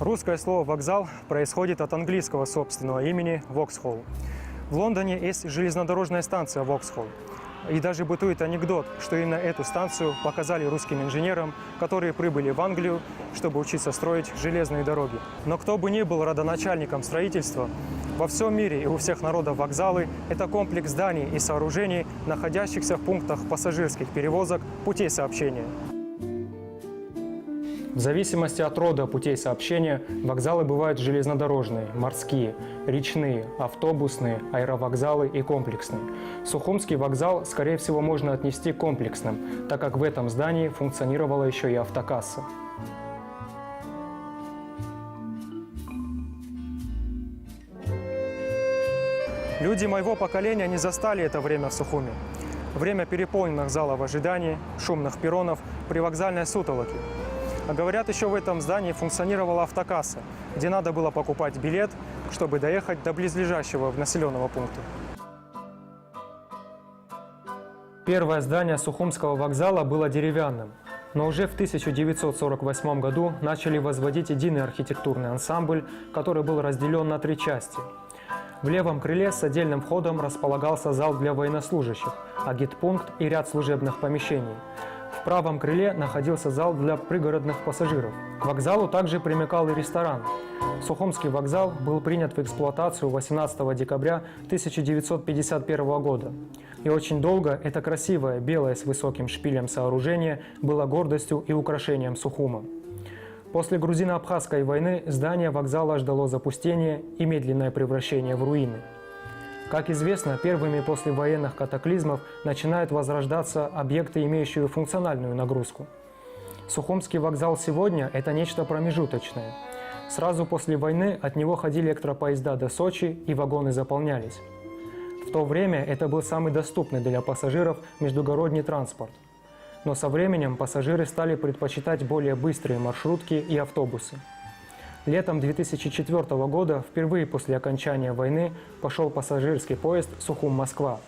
Русское слово «вокзал» происходит от английского собственного имени «Воксхолл». В Лондоне есть железнодорожная станция «Воксхолл». И даже бытует анекдот, что именно эту станцию показали русским инженерам, которые прибыли в Англию, чтобы учиться строить железные дороги. Но кто бы ни был родоначальником строительства, во всем мире и у всех народов вокзалы – это комплекс зданий и сооружений, находящихся в пунктах пассажирских перевозок путей сообщения. В зависимости от рода путей сообщения вокзалы бывают железнодорожные, морские, речные, автобусные, аэровокзалы и комплексные. Сухумский вокзал, скорее всего, можно отнести к комплексным, так как в этом здании функционировала еще и автокасса. Люди моего поколения не застали это время в Сухуми. Время переполненных залов ожиданий, шумных перронов, привокзальной сутолоки. А говорят, еще в этом здании функционировала автокасса, где надо было покупать билет, чтобы доехать до близлежащего населенного пункта. Первое здание Сухумского вокзала было деревянным, но уже в 1948 году начали возводить единый архитектурный ансамбль, который был разделен на три части. В левом крыле с отдельным входом располагался зал для военнослужащих, агитпункт и ряд служебных помещений. В правом крыле находился зал для пригородных пассажиров. К вокзалу также примыкал и ресторан. Сухумский вокзал был принят в эксплуатацию 18 декабря 1951 года. И очень долго это красивое, белое с высоким шпилем сооружение было гордостью и украшением Сухума. После грузино-абхазской войны здание вокзала ждало запустения и медленное превращение в руины. Как известно, первыми после военных катаклизмов начинают возрождаться объекты, имеющие функциональную нагрузку. Сухумский вокзал сегодня – это нечто промежуточное. Сразу после войны от него ходили электропоезда до Сочи, и вагоны заполнялись. В то время это был самый доступный для пассажиров междугородний транспорт. Но со временем пассажиры стали предпочитать более быстрые маршрутки и автобусы. Летом 2004 года, впервые после окончания войны, пошел пассажирский поезд Сухум-Москва.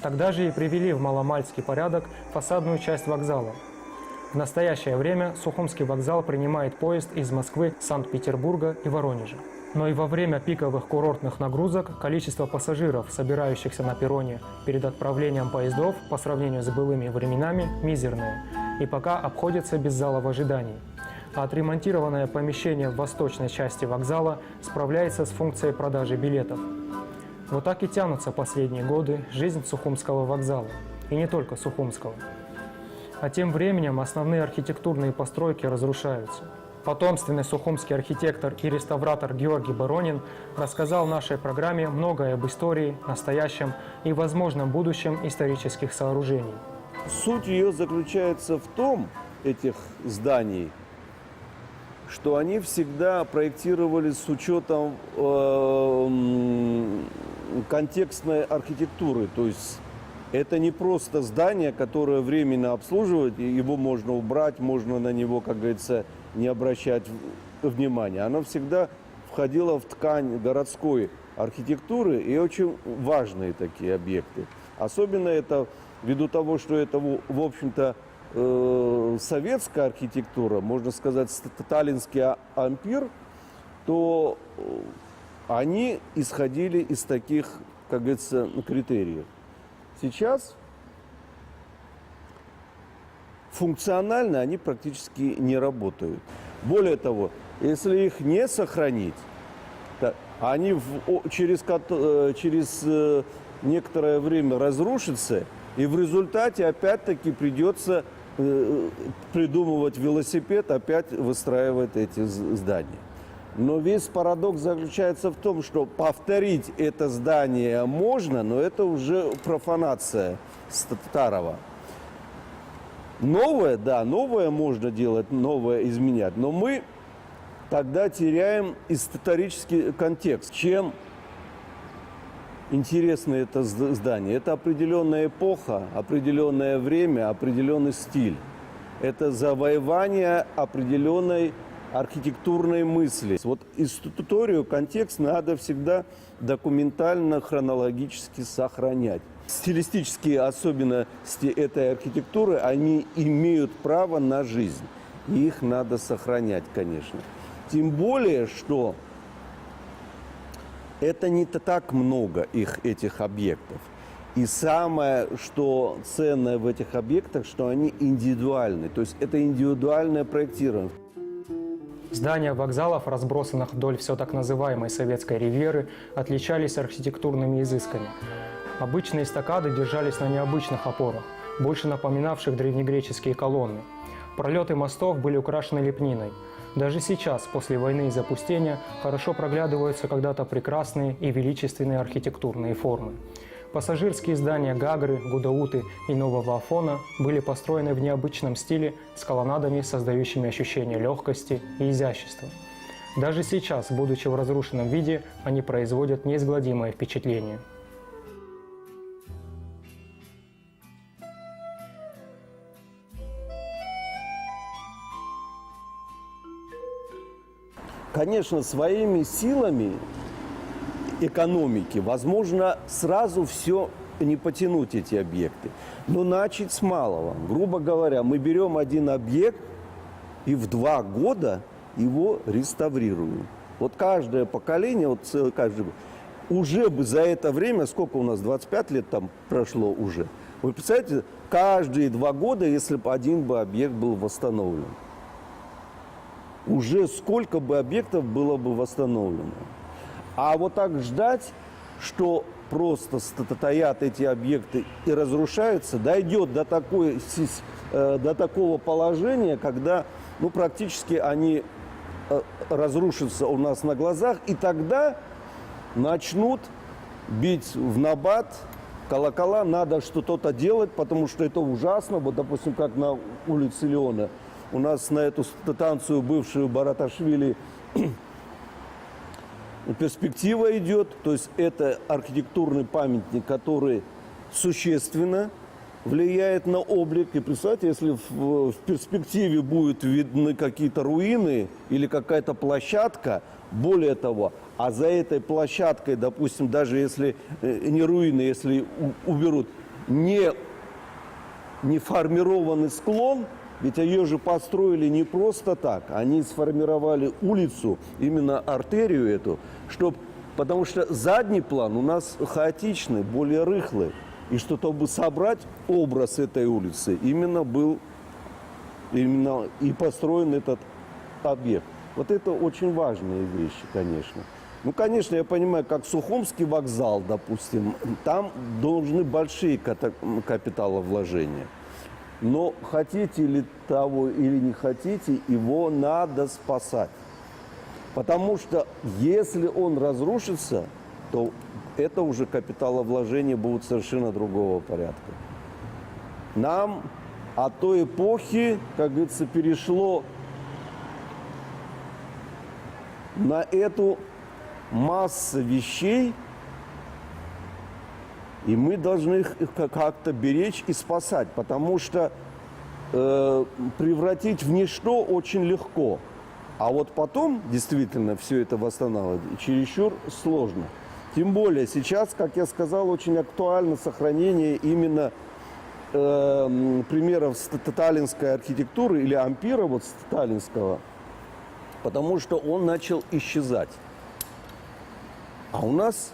Тогда же и привели в маломальский порядок фасадную часть вокзала. В настоящее время Сухумский вокзал принимает поезд из Москвы, Санкт-Петербурга и Воронежа. Но и во время пиковых курортных нагрузок количество пассажиров, собирающихся на перроне перед отправлением поездов по сравнению с былыми временами, мизерное и пока обходится без залов ожиданий. А отремонтированное помещение в восточной части вокзала справляется с функцией продажи билетов. Вот так и тянутся последние годы жизнь Сухумского вокзала. И не только Сухумского. А тем временем основные архитектурные постройки разрушаются. Потомственный сухумский архитектор и реставратор Георгий Боронин рассказал в нашей программе многое об истории, настоящем и возможном будущем исторических сооружений. Суть ее заключается в том, этих зданий, что они всегда проектировались с учетом контекстной архитектуры. То есть это не просто здание, которое временно обслуживать, его можно убрать, можно на него, как говорится, не обращать внимания. Оно всегда входило в ткань городской архитектуры, и очень важные такие объекты. Особенно это ввиду того, что это, в общем-то, советская архитектура, можно сказать, сталинский ампир, то они исходили из таких, как говорится, критериев. Сейчас функционально они практически не работают. Более того, если их не сохранить, то они через некоторое время разрушатся, и в результате опять-таки придется придумывать велосипед, опять выстраивать эти здания. Но весь парадокс заключается в том, что повторить это здание можно, но это уже профанация старого. Новое, да, новое можно делать, новое изменять, но мы тогда теряем исторический контекст. Чем интересно это здание? Это определенная эпоха, определенное время, определенный стиль. Это завоевание определенной архитектурной мысли. Вот историю, контекст надо всегда документально, хронологически сохранять. Стилистические особенности этой архитектуры, они имеют право на жизнь. И их надо сохранять, конечно. Тем более, что это не так много этих объектов. И самое, что ценное в этих объектах, что они индивидуальны. То есть это индивидуальное проектирование. Здания вокзалов, разбросанных вдоль все так называемой советской ривьеры, отличались архитектурными изысками. Обычные эстакады держались на необычных опорах, больше напоминавших древнегреческие колонны. Пролеты мостов были украшены лепниной. Даже сейчас, после войны и запустения, хорошо проглядываются когда-то прекрасные и величественные архитектурные формы. Пассажирские здания Гагры, Гудауты и Нового Афона были построены в необычном стиле с колоннадами, создающими ощущение легкости и изящества. Даже сейчас, будучи в разрушенном виде, они производят неизгладимое впечатление. Конечно, своими силами экономики возможно сразу все не потянуть эти объекты, но начать с малого. Грубо говоря, мы берем один объект и в 2 года его реставрируем. Вот каждое поколение, вот каждый год, уже бы за это время, сколько у нас, 25 лет там прошло уже, вы представляете, каждые 2 года, если бы один бы объект был восстановлен, уже сколько бы объектов было бы восстановлено. А вот так ждать, что просто стоят эти объекты и разрушаются, дойдет до такого положения, когда практически они разрушатся у нас на глазах, и тогда начнут бить в набат, колокола, надо что-то делать, потому что это ужасно. Вот, допустим, как на улице Леона. У нас на эту станцию бывшую Бараташвили перспектива идет. То есть это архитектурный памятник, который существенно влияет на облик. И представьте, если в перспективе будут видны какие-то руины или какая-то площадка, более того, а за этой площадкой, допустим, даже если не руины, если уберут не формированный склон, ведь ее же построили не просто так. Они сформировали улицу, именно артерию эту, потому что задний план у нас хаотичный, более рыхлый. И чтобы собрать образ этой улицы, именно и построен этот объект. Вот это очень важные вещи, конечно. Конечно, я понимаю, как Сухумский вокзал, допустим, там должны большие капиталовложения. Но хотите ли того или не хотите, его надо спасать. Потому что если он разрушится, то это уже капиталовложения будут совершенно другого порядка. Нам от той эпохи, как говорится, перешло на эту массу вещей, и мы должны их как-то беречь и спасать, потому что превратить в ничто очень легко. А вот потом действительно все это восстанавливать чересчур сложно. Тем более сейчас, как я сказал, очень актуально сохранение именно примеров сталинской архитектуры или ампира вот сталинского, потому что он начал исчезать. А у нас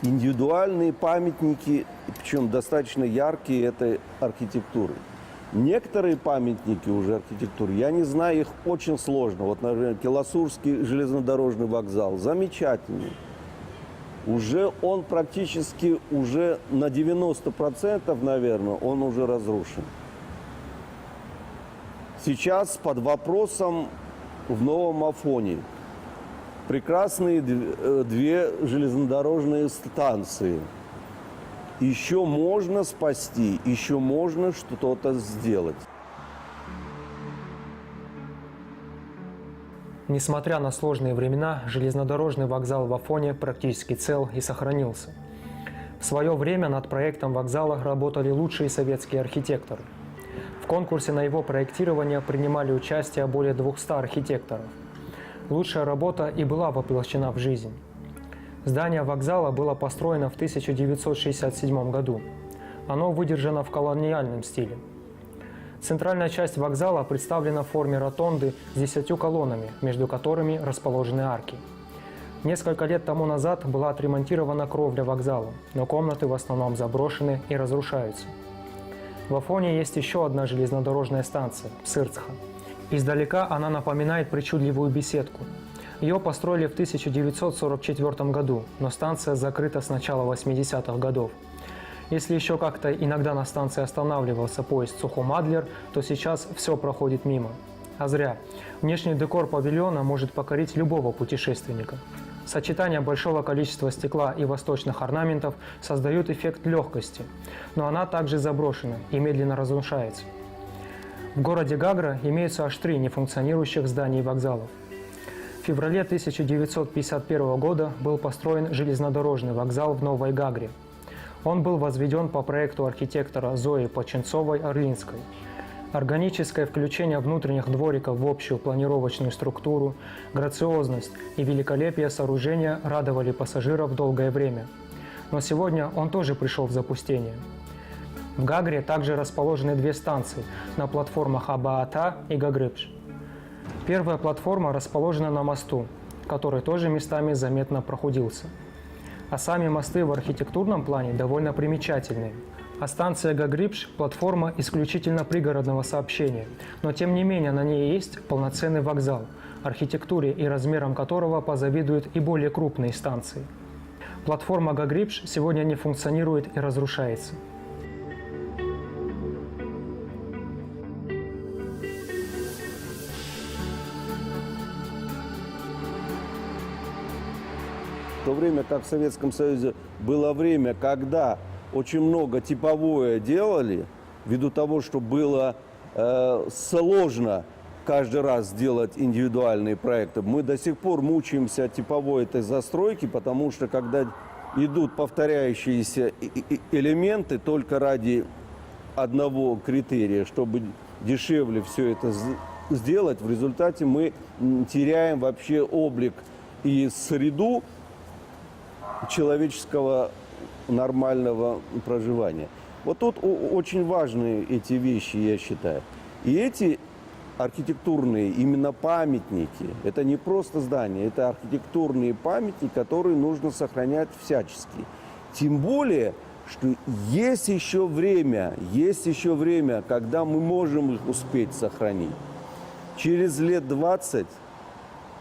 индивидуальные памятники, причем достаточно яркие, этой архитектуры. Некоторые памятники уже архитектуры, я не знаю, их очень сложно. Вот, например, Киласурский железнодорожный вокзал, замечательный. Уже он практически уже на 90%, наверное, он уже разрушен. Сейчас под вопросом в Новом Афоне. Прекрасные 2 железнодорожные станции. Еще можно спасти, еще можно что-то сделать. Несмотря на сложные времена, железнодорожный вокзал в Афоне практически цел и сохранился. В свое время над проектом вокзала работали лучшие советские архитекторы. В конкурсе на его проектирование принимали участие более 200 архитекторов. Лучшая работа и была воплощена в жизнь. Здание вокзала было построено в 1967 году. Оно выдержано в колониальном стиле. Центральная часть вокзала представлена в форме ротонды с 10 колоннами, между которыми расположены арки. Несколько лет тому назад была отремонтирована кровля вокзала, но комнаты в основном заброшены и разрушаются. В Афоне есть еще одна железнодорожная станция – Псырцха. Издалека она напоминает причудливую беседку. Ее построили в 1944 году, но станция закрыта с начала 80-х годов. Если еще как-то иногда на станции останавливался поезд Сухум-Адлер, то сейчас все проходит мимо. А зря. Внешний декор павильона может покорить любого путешественника. Сочетание большого количества стекла и восточных орнаментов создают эффект легкости, но она также заброшена и медленно разрушается. В городе Гагра имеются аж 3 нефункционирующих зданий вокзалов. В феврале 1951 года был построен железнодорожный вокзал в Новой Гагре. Он был возведен по проекту архитектора Зои Починцовой-Орлинской. Органическое включение внутренних двориков в общую планировочную структуру, грациозность и великолепие сооружения радовали пассажиров долгое время. Но сегодня он тоже пришел в запустение. В Гагре также расположены 2 станции на платформах Аба-Ата и Гагрыбш. Первая платформа расположена на мосту, который тоже местами заметно прохудился. А сами мосты в архитектурном плане довольно примечательные. А станция Гагрыбш – платформа исключительно пригородного сообщения, но тем не менее на ней есть полноценный вокзал, архитектуре и размерам которого позавидуют и более крупные станции. Платформа Гагрыбш сегодня не функционирует и разрушается. В то время как в Советском Союзе было время, когда очень много типовое делали, ввиду того, что было сложно каждый раз сделать индивидуальные проекты. Мы до сих пор мучаемся от типовой этой застройки, потому что когда идут повторяющиеся элементы только ради одного критерия, чтобы дешевле все это сделать, в результате мы теряем вообще облик и среду человеческого нормального проживания. Вот тут очень важны эти вещи, я считаю. И эти архитектурные именно памятники, это не просто здания, это архитектурные памятники, которые нужно сохранять всячески. Тем более, что есть еще время, когда мы можем их успеть сохранить. Через лет 20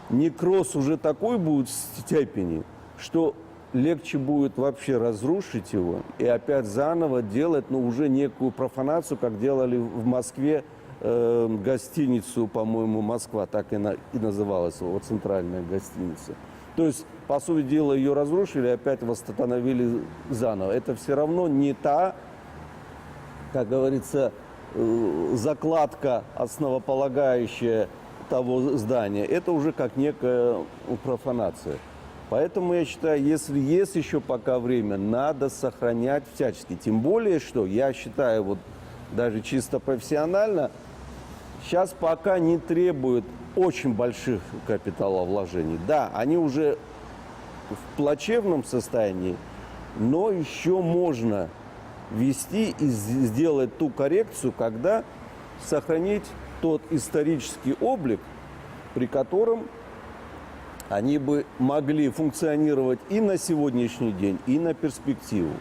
некроз уже такой будет в степени, что легче будет вообще разрушить его и опять заново делать, уже некую профанацию, как делали в Москве гостиницу, по-моему, Москва, так и называлась, вот центральная гостиница. То есть, по сути дела, ее разрушили, опять восстановили заново. Это все равно не та, как говорится, закладка основополагающая того здания. Это уже как некая профанация. Поэтому я считаю, если есть еще пока время, надо сохранять всячески. Тем более, что я считаю, вот даже чисто профессионально, сейчас пока не требуют очень больших капиталовложений. Да, они уже в плачевном состоянии, но еще можно ввести и сделать ту коррекцию, когда сохранить тот исторический облик, при котором они бы могли функционировать и на сегодняшний день, и на перспективу.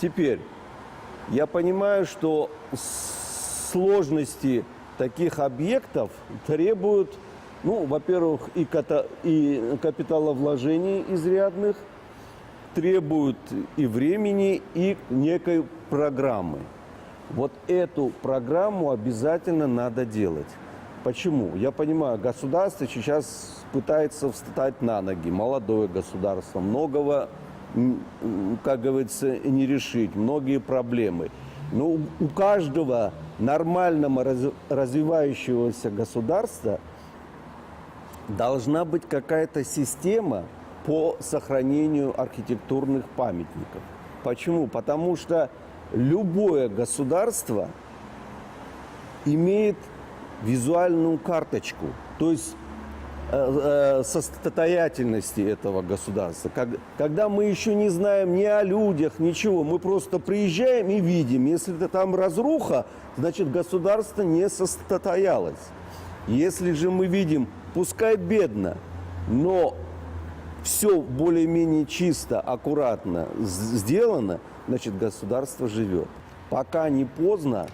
Теперь, я понимаю, что сложности таких объектов требуют, во-первых, и капиталовложений изрядных, требуют и времени, и некой программы. Вот эту программу обязательно надо делать. Почему? Я понимаю, государство сейчас пытается встать на ноги, молодое государство, многого, как говорится, не решить, многие проблемы. Но у каждого нормального развивающегося государства должна быть какая-то система по сохранению архитектурных памятников. Почему? Потому что любое государство имеет визуальную карточку. То есть состоятельности этого государства. Когда мы еще не знаем ни о людях, ничего, мы просто приезжаем и видим, если там разруха, значит государство не состоялось. Если же мы видим, пускай бедно, но все более-менее чисто, аккуратно сделано, значит государство живет. Пока не поздно,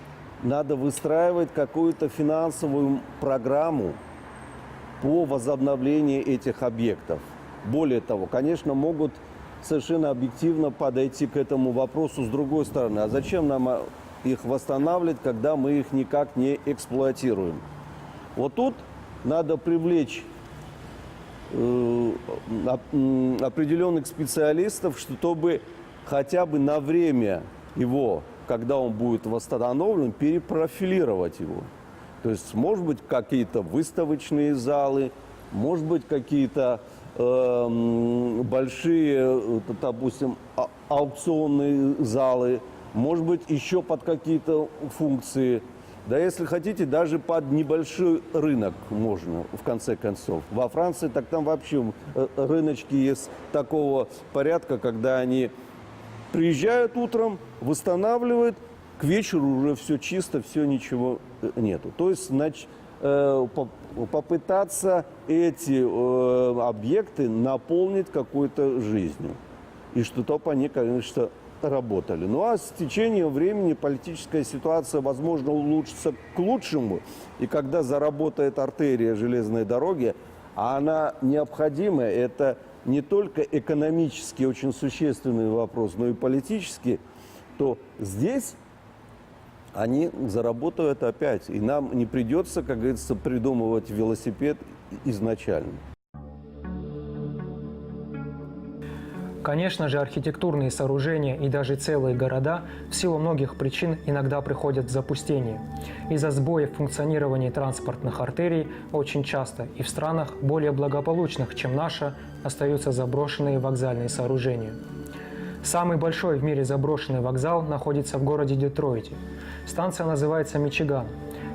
надо выстраивать какую-то финансовую программу по возобновлению этих объектов. Более того, конечно, могут совершенно объективно подойти к этому вопросу с другой стороны. А зачем нам их восстанавливать, когда мы их никак не эксплуатируем? Вот тут надо привлечь определенных специалистов, чтобы хотя бы на время его, когда он будет восстановлен, перепрофилировать его. То есть, может быть, какие-то выставочные залы, может быть, какие-то большие, допустим, аукционные залы, может быть, еще под какие-то функции. Да, если хотите, даже под небольшой рынок можно, в конце концов. Во Франции так там вообще рыночки есть такого порядка, когда они приезжают утром, восстанавливают, к вечеру уже все чисто, все, ничего нету. То есть, попытаться эти объекты наполнить какой-то жизнью. И чтобы они, конечно, работали. Ну а с течением времени политическая ситуация, возможно, улучшится к лучшему. И когда заработает артерия железной дороги, а она необходимая, это не только экономически очень существенный вопрос, но и политически, то здесь они заработают опять. И нам не придется, как говорится, придумывать велосипед изначально. Конечно же, архитектурные сооружения и даже целые города в силу многих причин иногда приходят в запустение. Из-за сбоев в функционировании транспортных артерий очень часто и в странах более благополучных, чем наша, остаются заброшенные вокзальные сооружения. Самый большой в мире заброшенный вокзал находится в городе Детройте. Станция называется Мичиган.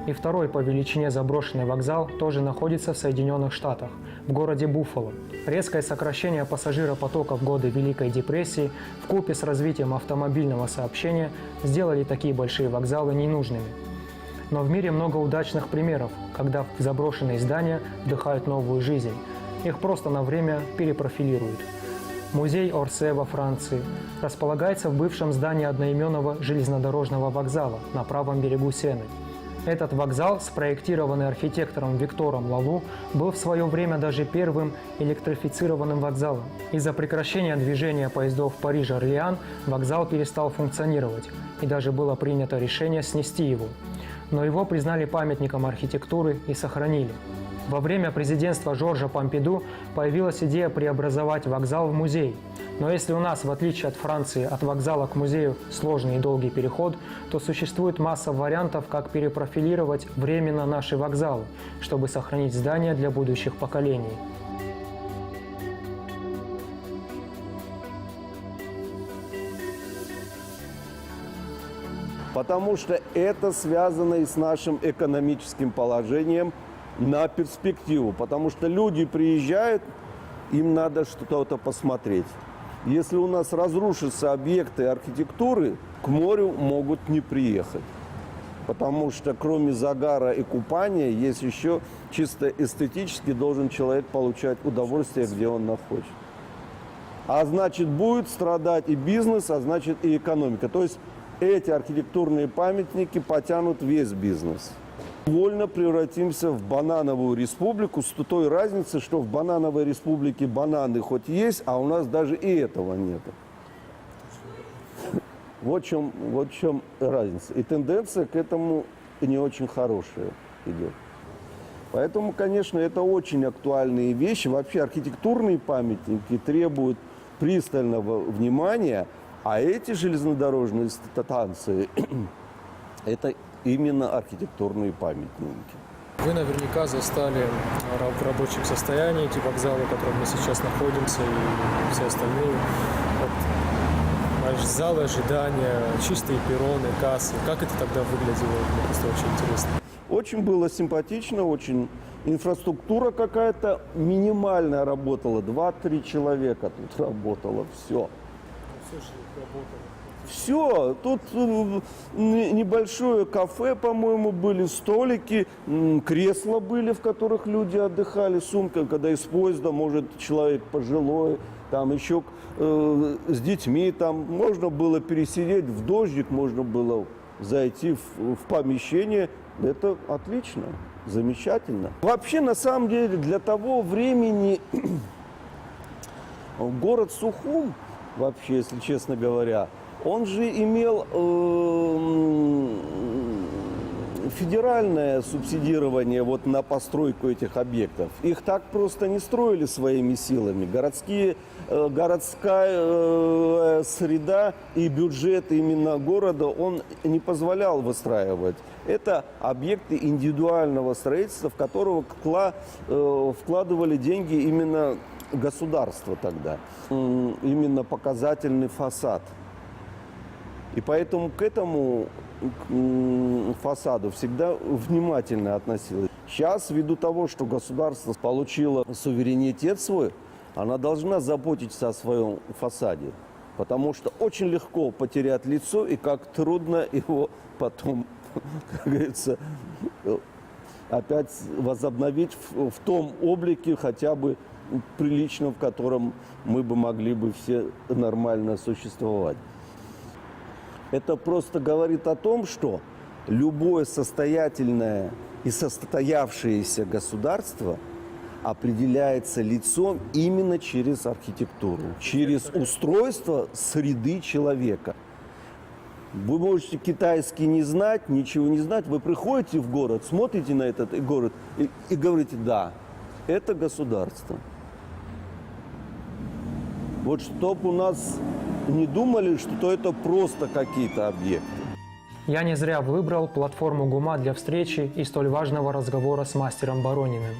И второй по величине заброшенный вокзал тоже находится в Соединенных Штатах, в городе Буффало. Резкое сокращение пассажиропотока в годы Великой депрессии вкупе с развитием автомобильного сообщения сделали такие большие вокзалы ненужными. Но в мире много удачных примеров, когда в заброшенные здания вдыхают новую жизнь. Их просто на время перепрофилируют. Музей Орсе во Франции располагается в бывшем здании одноименного железнодорожного вокзала на правом берегу Сены. Этот вокзал, спроектированный архитектором Виктором Лалу, был в свое время даже первым электрифицированным вокзалом. Из-за прекращения движения поездов Париж-Орлеан вокзал перестал функционировать, и даже было принято решение снести его. Но его признали памятником архитектуры и сохранили. Во время президентства Жоржа Помпиду появилась идея преобразовать вокзал в музей. Но если у нас, в отличие от Франции, от вокзала к музею сложный и долгий переход, то существует масса вариантов, как перепрофилировать временно наши вокзалы, чтобы сохранить здания для будущих поколений. Потому что это связано и с нашим экономическим положением на перспективу. Потому что люди приезжают, им надо что-то посмотреть. Если у нас разрушатся объекты архитектуры, к морю могут не приехать. Потому что кроме загара и купания, есть еще чисто эстетически должен человек получать удовольствие, где он находится. А значит, будет страдать и бизнес, а значит и экономика. То есть эти архитектурные памятники потянут весь бизнес. Вольно превратимся в банановую республику с той разницей, что в банановой республике бананы хоть есть, а у нас даже и этого нет. Вот в чем разница. И тенденция к этому не очень хорошая идет. Поэтому, конечно, это очень актуальные вещи. Вообще архитектурные памятники требуют пристального внимания, а эти железнодорожные станции – это именно архитектурные памятники. Вы наверняка застали в рабочем состоянии эти вокзалы, в котором мы сейчас находимся, и все остальные. Вот, залы ожидания, чистые перроны, кассы. Как это тогда выглядело? Мне просто очень интересно. Очень было симпатично, очень инфраструктура какая-то минимальная работала. 2-3 человека тут работало, все. Все, тут небольшое кафе, по-моему, были, столики, кресла были, в которых люди отдыхали, сумка, когда из поезда, может, человек пожилой, там еще с детьми, там можно было пересидеть в дождик, можно было зайти в помещение. Это отлично, замечательно. Вообще, на самом деле, для того времени город Сухум, вообще, если честно говоря, он же имел федеральное субсидирование вот на постройку этих объектов. Их так просто не строили своими силами. Городская среда и бюджет именно города он не позволял выстраивать. Это объекты индивидуального строительства, в которого вкладывали деньги именно государство тогда. Именно показательный фасад. И поэтому к этому фасаду всегда внимательно относилась. Сейчас, ввиду того, что государство получило суверенитет свой, она должна заботиться о своем фасаде. Потому что очень легко потерять лицо, и как трудно его потом, как говорится, опять возобновить в том облике, хотя бы приличном, в котором мы бы могли бы все нормально существовать. Это просто говорит о том, что любое состоятельное и состоявшееся государство определяется лицом именно через архитектуру, через устройство среды человека. Вы можете китайский не знать, ничего не знать. Вы приходите в город, смотрите на этот город и говорите: да, это государство. Вот чтоб у нас не думали, что это просто какие-то объекты. Я не зря выбрал платформу ГУМа для встречи и столь важного разговора с мастером Борониным.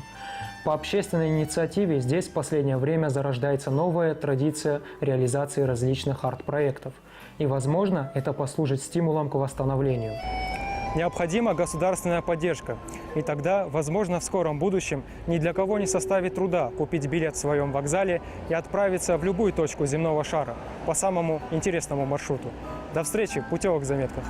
По общественной инициативе здесь в последнее время зарождается новая традиция реализации различных арт-проектов. И, возможно, это послужит стимулом к восстановлению. Необходима государственная поддержка. И тогда, возможно, в скором будущем ни для кого не составит труда купить билет в своем вокзале и отправиться в любую точку земного шара по самому интересному маршруту. До встречи в путевых заметках.